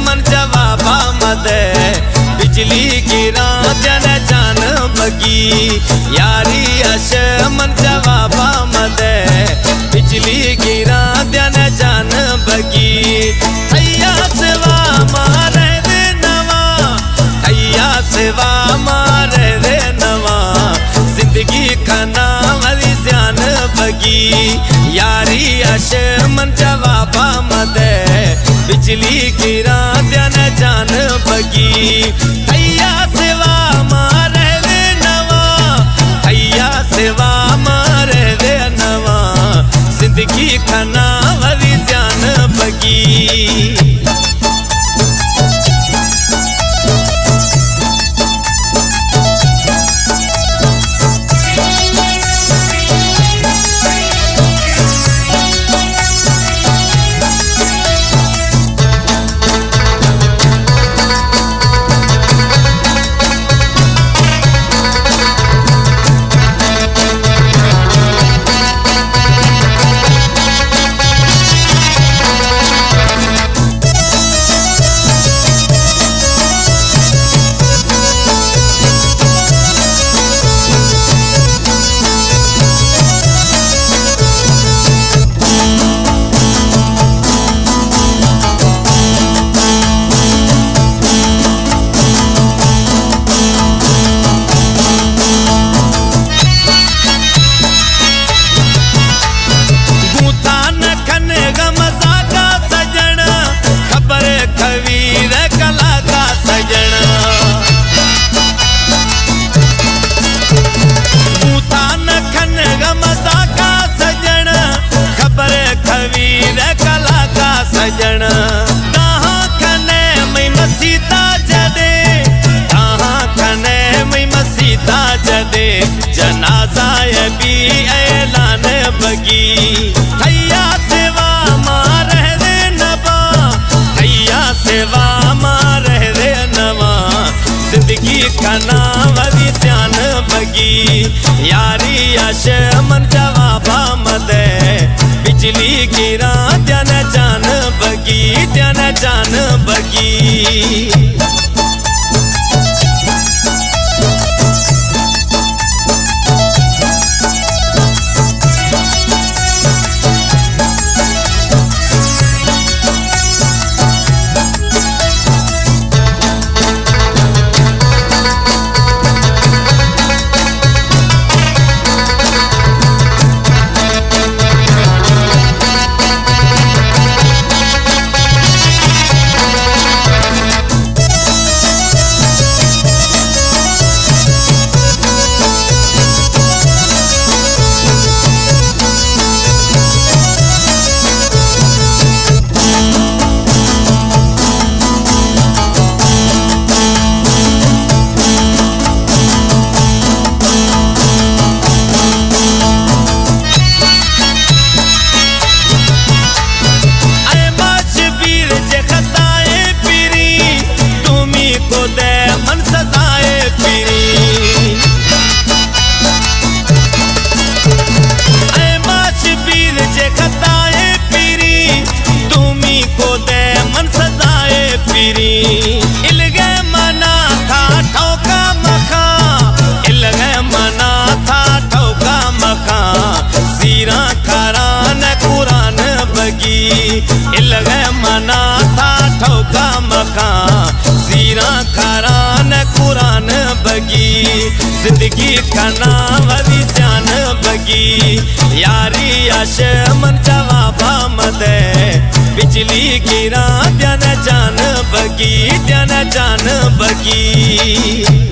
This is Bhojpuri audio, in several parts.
मन जवाबा मदे बिजली गिरा जन जान बगी यारी अश मन जवाबा मदे बिजली गिरा जन जान बगी थैया सेवा मारे रे नवा थैया सेवा मारे रे नवा जिंदगी खाना वाली जान बगी यारी अश मन जवाबा मदे बिजली गिरा जन जान बगी थैया सेवा मारे रे नवा थैया सेवा मारे रे नवा जिंदगी खाना वाली जान बगी सजन कहाँ खने मैं मसीता जदे कहाँ खने मैं मसीता जदे जनाजा भी ऐलान बगी थैया सेवा मारे रे नवा थैया सेवा मारे रे नवा जिंदगी खाना वाली जान बगी यारी अश मन जवाबा मदे बिजली गिरा जन जान बगी जन जान बगी इलगे मना था ठोका मखा इलगे मना था ठोका मखा सीरा खरान कुरान बगी इलगे मना था ठोका मखा सीरा खरान कुरान बगी जिंदगी खाना वाली जान बगी यारी अश मन जवाबा मदे बिजली गिरा जन जान बगी जन जान बगी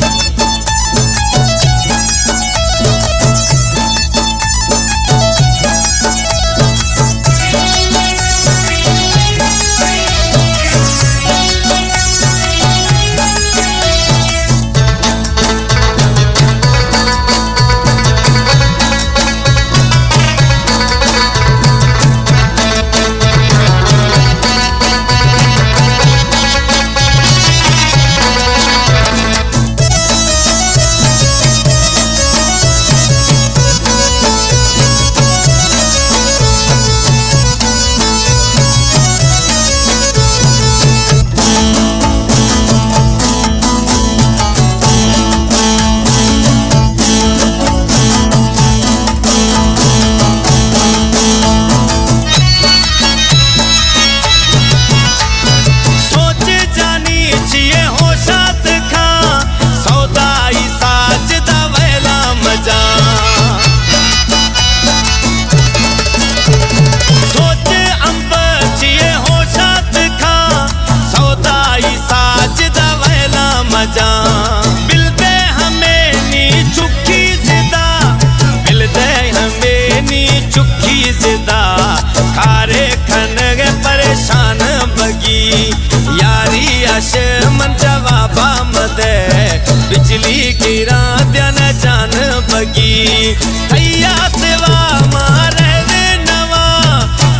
बिजली गिरा दिन जान बगी हैया सेवा मारे दे नवा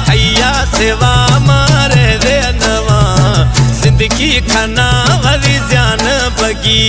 हैया सेवा मारे दे नवा जिंदगी खाना वरी जान बगी।